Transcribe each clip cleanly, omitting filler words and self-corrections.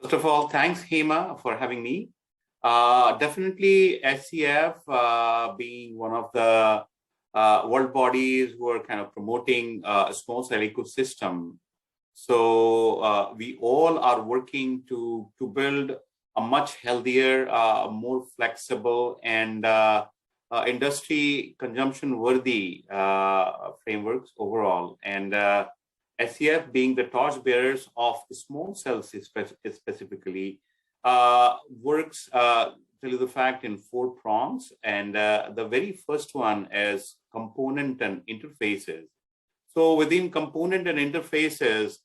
First of all, thanks, Hema, for having me. Definitely SCF being one of the world bodies who are kind of promoting a small cell ecosystem. So we all are working to build a much healthier, more flexible and industry consumption worthy frameworks overall. And SCF being the torchbearers of small cells specifically works to the fact in 4 prongs, and the very first one is component and interfaces. So within component and interfaces,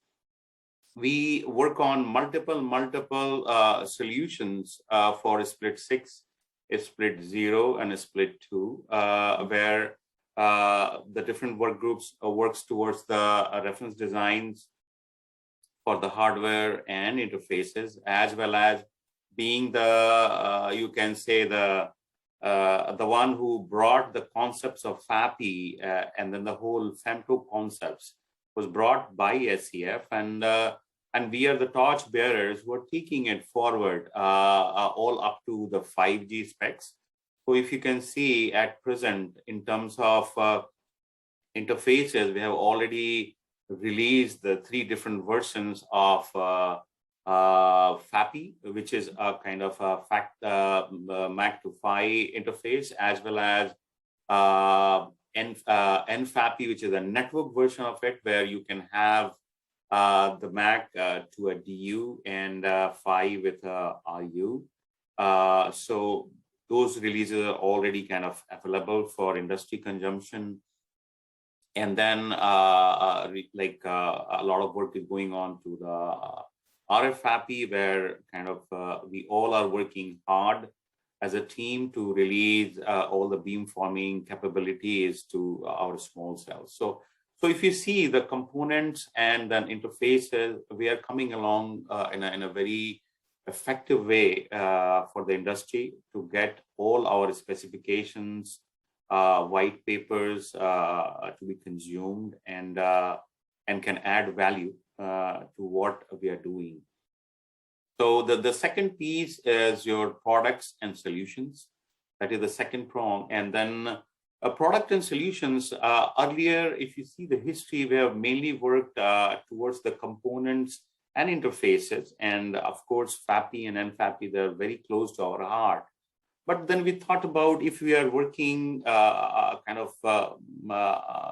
we work on multiple solutions for a split 6, a split 0, and a split 2, where the different work groups works towards the reference designs for the hardware and interfaces, as well as being the you can say the one who brought the concepts of FAPI and then the whole femto concepts was brought by SCF, and we are the torch bearers who are taking it forward all up to the 5G specs. So if you can see at present in terms of interfaces, we have already released the 3 different versions of FAPI, which is a kind of a MAC to PHY interface, as well as NFAPI, which is a network version of it, where you can have the MAC to a DU and PHY with a RU. So those releases are already kind of available for industry consumption. And then a lot of work is going on to the RF FAPI, where kind of we all are working hard as a team to release all the beamforming capabilities to our small cells. So if you see the components and then interfaces, we are coming along in a very effective way for the industry to get all our specifications, white papers to be consumed and can add value to what we are doing. So the second piece is your products and solutions. That is the second prong. And then product and solutions, earlier, if you see the history, we have mainly worked towards the components and interfaces. And of course, FAPI and NFAPI, they're very close to our heart. But then we thought about if we are working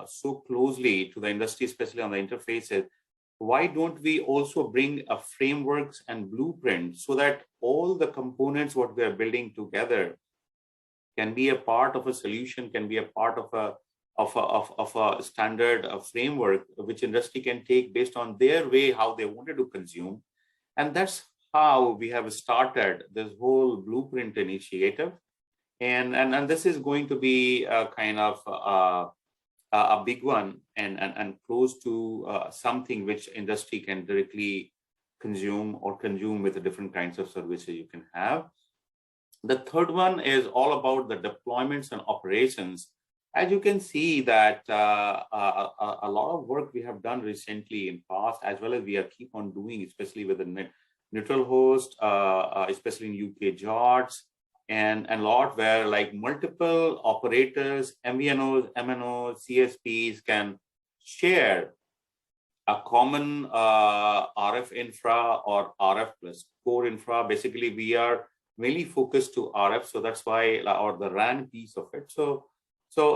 so closely to the industry, especially on the interfaces, why don't we also bring a frameworks and blueprint so that all the components what we are building together can be a part of a solution, can be a part of a standard framework which industry can take based on their way how they wanted to consume. And that's how we have started this whole blueprint initiative. And this is going to be a kind of a big one and close to something which industry can directly consume with the different kinds of services you can have. The third one is all about the deployments and operations. As you can see that a lot of work we have done recently in past, as well as we are keep on doing, especially with the neutral host, especially in UK JOTS, and a lot where like multiple operators, MVNOs, MNOs, CSPs can share a common RF infra or RF plus core infra. Basically, we are mainly focused to RF, so that's why, or the RAN piece of it. So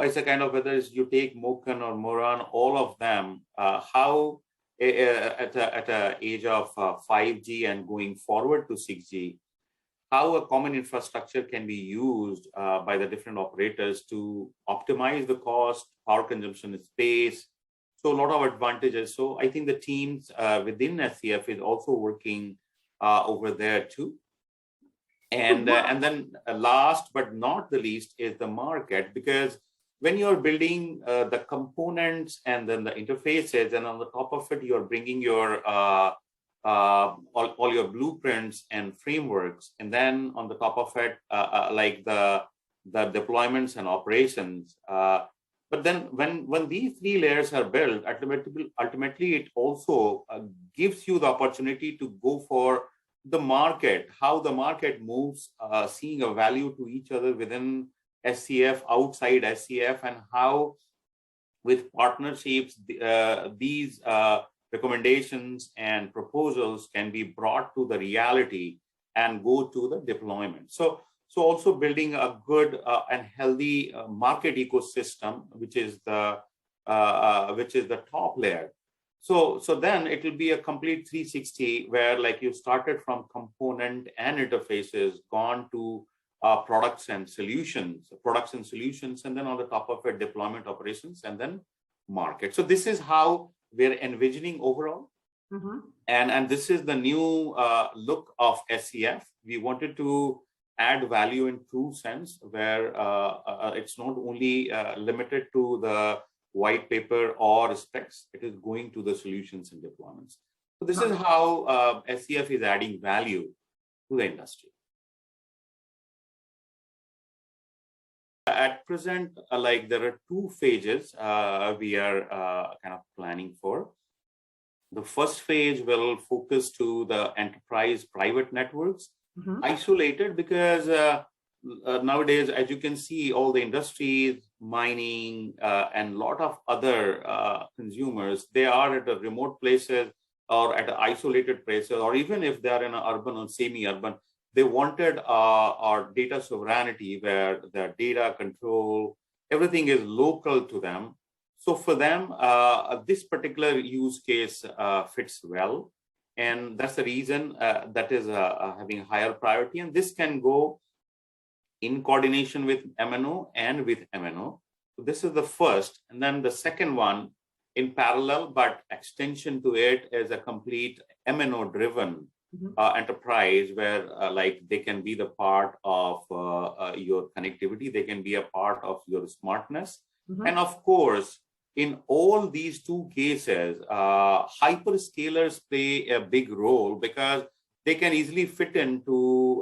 it's a kind of, whether it's you take MOCN or MORAN, all of them, how at a age of 5G and going forward to 6G, how a common infrastructure can be used by the different operators to optimize the cost, power consumption, space. So a lot of advantages. So I think the teams within SCF is also working over there too. And then last but not the least is the market, because when you're building the components and then the interfaces, and on the top of it, you're bringing your all your blueprints and frameworks, and then on the top of it, like the deployments and operations. But then when these 3 layers are built, ultimately it also gives you the opportunity to go for the market, how the market moves, seeing a value to each other within SCF, outside SCF, and how with partnerships, these recommendations and proposals can be brought to the reality and go to the deployment. So also building a good and healthy market ecosystem, which is the top layer. So then it will be a complete 360 where, like, you started from component and interfaces, gone to products and solutions, and then on the top of it, deployment operations, and then market. So this is how we're envisioning overall. And this is the new look of SCF. We wanted to add value in true sense, where it's not only limited to the white paper or specs, it is going to the solutions and deployments. So this is how SCF is adding value to the industry. At present, like, there are two phases we are kind of planning for. The first phase will focus to the enterprise private networks, isolated, because nowadays, as you can see, all the industries, mining, and a lot of other consumers, they are at the remote places or at isolated places, or even if they are in an urban or semi-urban, they wanted our data sovereignty, where their data control, everything is local to them. So for them, this particular use case fits well. And that's the reason that is having higher priority. And this can go in coordination with MNO and with MNO. So this is the first. And then the second one in parallel, but extension to it, is a complete MNO driven enterprise, where like, they can be the part of your connectivity, they can be a part of your smartness. And of course, in all these two cases, hyperscalers play a big role, because they can easily fit into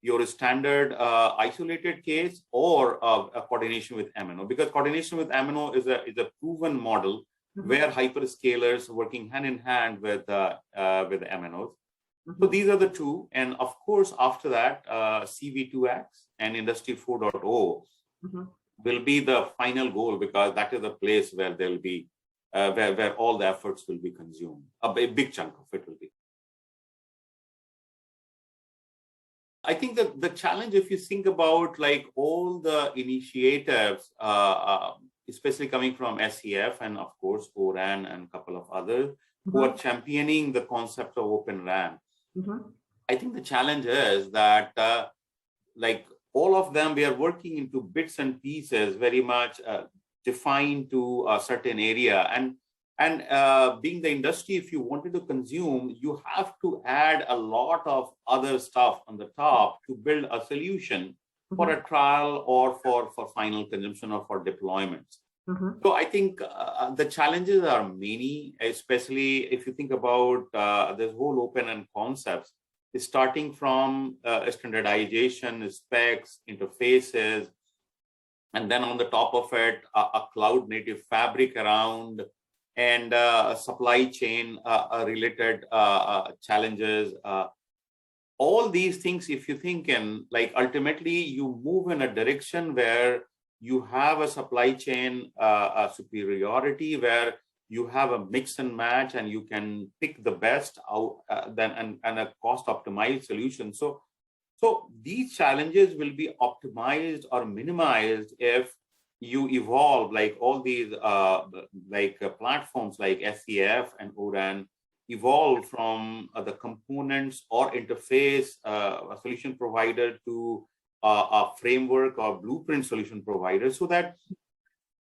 your standard isolated case, or a coordination with MNO, because coordination with MNO is a proven model where hyperscalers working hand in hand with the MNOs. So these are the two. And of course, after that, CV2X and Industry 4.0 will be the final goal, because that is the place where there will be, where all the efforts will be consumed. A big chunk of it will be. I think that the challenge, if you think about, like, all the initiatives, especially coming from SCF and of course ORAN and a couple of others who are championing the concept of Open RAN, I think the challenge is that, like, all of them, we are working into bits and pieces, very much defined to a certain area. And being the industry, if you wanted to consume, you have to add a lot of other stuff on the top to build a solution for a trial, or for final consumption, or for deployments. So I think the challenges are many, especially if you think about this whole open and concepts, starting from standardization, specs, interfaces, and then on the top of it, a cloud native fabric around, and supply chain related challenges. All these things, if you think in, like, ultimately you move in a direction where you have a supply chain superiority, where you have a mix and match, and you can pick the best out and a cost optimized solution. So these challenges will be optimized or minimized if you evolve, like, all these platforms like SCF and ORAN evolve from the components or interface a solution provider to a framework or blueprint solution provider, so that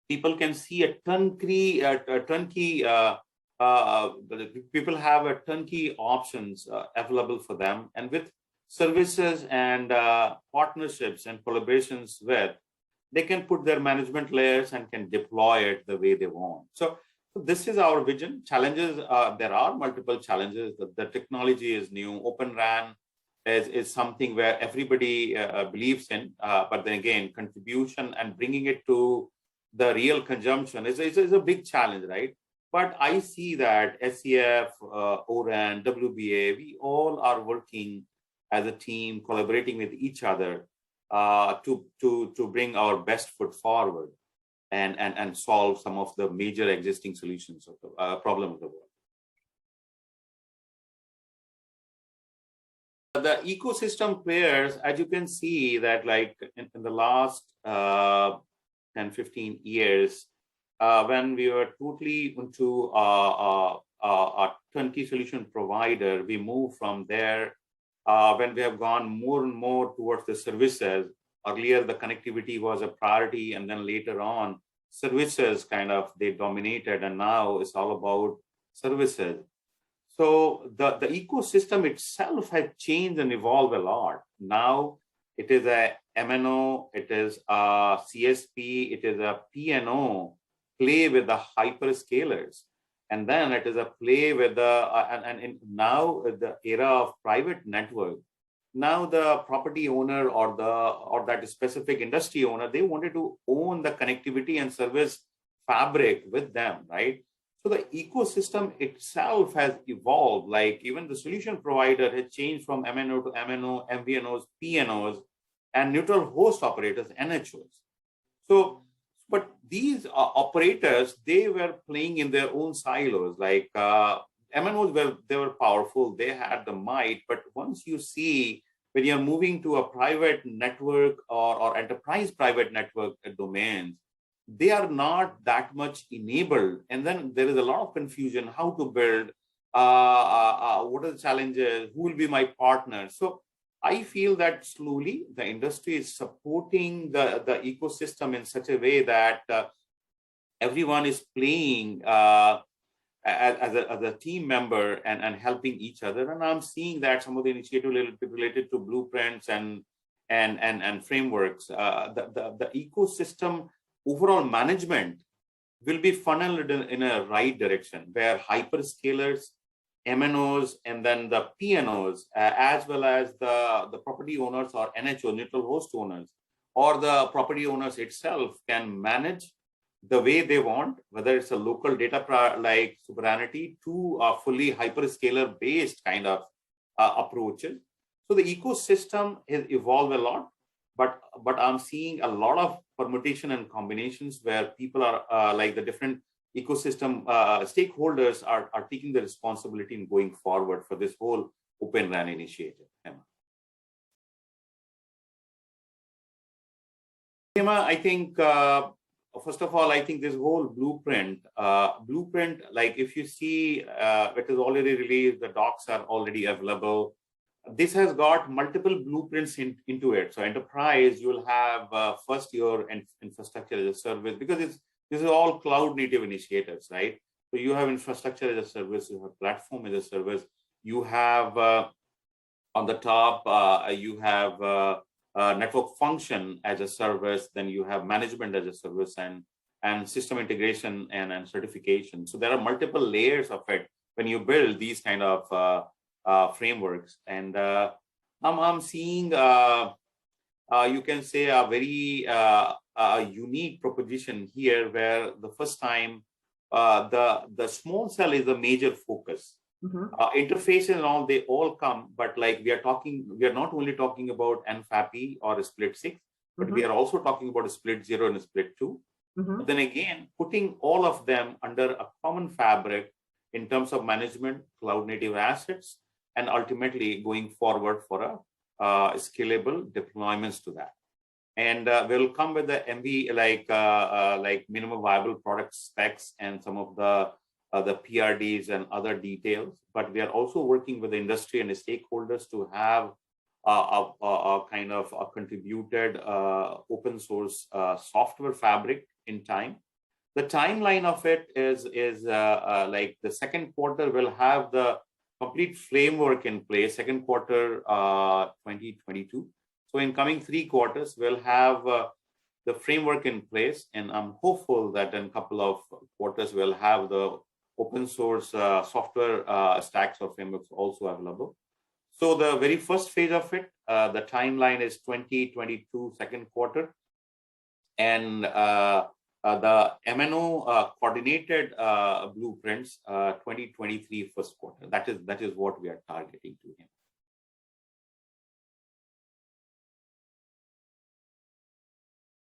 people can see a turnkey, people have a turnkey options available for them, and with services and partnerships and collaborations with, they can put their management layers and can deploy it the way they want. So this is our vision. Challenges, there are multiple challenges. The technology is new. Open RAN is something where everybody believes in, but then again, contribution and bringing it to the real consumption is a big challenge, right? But I see that SCF, ORAN, WBA, we all are working as a team, collaborating with each other to bring our best foot forward and solve some of the major existing solutions of the problem of the world. The ecosystem players, as you can see, that like in the last 10, 15 years, when we were totally into a turnkey solution provider, we moved from there. When we have gone more and more towards the services, earlier the connectivity was a priority, and then later on, services kind of they dominated, and now it's all about services. So the ecosystem itself has changed and evolved a lot. Now it is a MNO, it is a CSP, it is a PNO play with the hyperscalers. And then it is a play with the, and now the era of private network, now the property owner or that specific industry owner, they wanted to own the connectivity and service fabric with them, right? So the ecosystem itself has evolved. Like even the solution provider has changed from MNO to MNO, MVNOs, PNOs, and neutral host operators, NHOs. So, but these operators, they were playing in their own silos. Like MNOs they were powerful, they had the might, but once you see when you're moving to a private network or enterprise private network domains, they are not that much enabled. And then there is a lot of confusion, how to build, what are the challenges, who will be my partner? So I feel that slowly the industry is supporting the ecosystem in such a way that everyone is playing as a team member and helping each other. And I'm seeing that some of the initiatives related to blueprints and frameworks, the ecosystem overall management will be funneled in a right direction, where hyperscalers, MNOs, and then the PNOs, as well as the property owners or NHO, neutral host owners, or the property owners itself can manage the way they want, whether it's a local data like sovereignty to a fully hyperscaler based kind of approaches. So the ecosystem has evolved a lot, but I'm seeing a lot of permutation and combinations where people are like the different ecosystem stakeholders are taking the responsibility in going forward for this whole Open RAN initiative. Emma, I think first of all, I think this whole blueprint, like if you see it is already released, the docs are already available. This has got multiple blueprints into it. So enterprise, you will have first your infrastructure as a service, because this is all cloud native initiatives, right? So you have infrastructure as a service, you have platform as a service, you have on the top, you have network function as a service, then you have management as a service, and system integration and certification. So there are multiple layers of it when you build these kind of frameworks. And I'm seeing, you can say, a very unique proposition here, where the first time the small cell is a major focus. Interfaces and all, they all come, but like we are not only talking about NFAPI or a split 6, but we are also talking about a split 0 and a split 2. But then again, putting all of them under a common fabric in terms of management, cloud native assets, and ultimately going forward for a scalable deployments to that. And we'll come with the MV like minimum viable product specs and some of the PRDs and other details. But we are also working with the industry and the stakeholders to have a kind of a contributed open source software fabric in time. The timeline of it is like the second quarter will have the complete framework in place, second quarter 2022. So in coming 3 quarters, we'll have the framework in place, and I'm hopeful that in a couple of quarters, we'll have the open source software stacks or frameworks also available. So the very first phase of it, the timeline is 2022 second quarter. And the MNO coordinated blueprints 2023 first quarter. That is what we are targeting to him.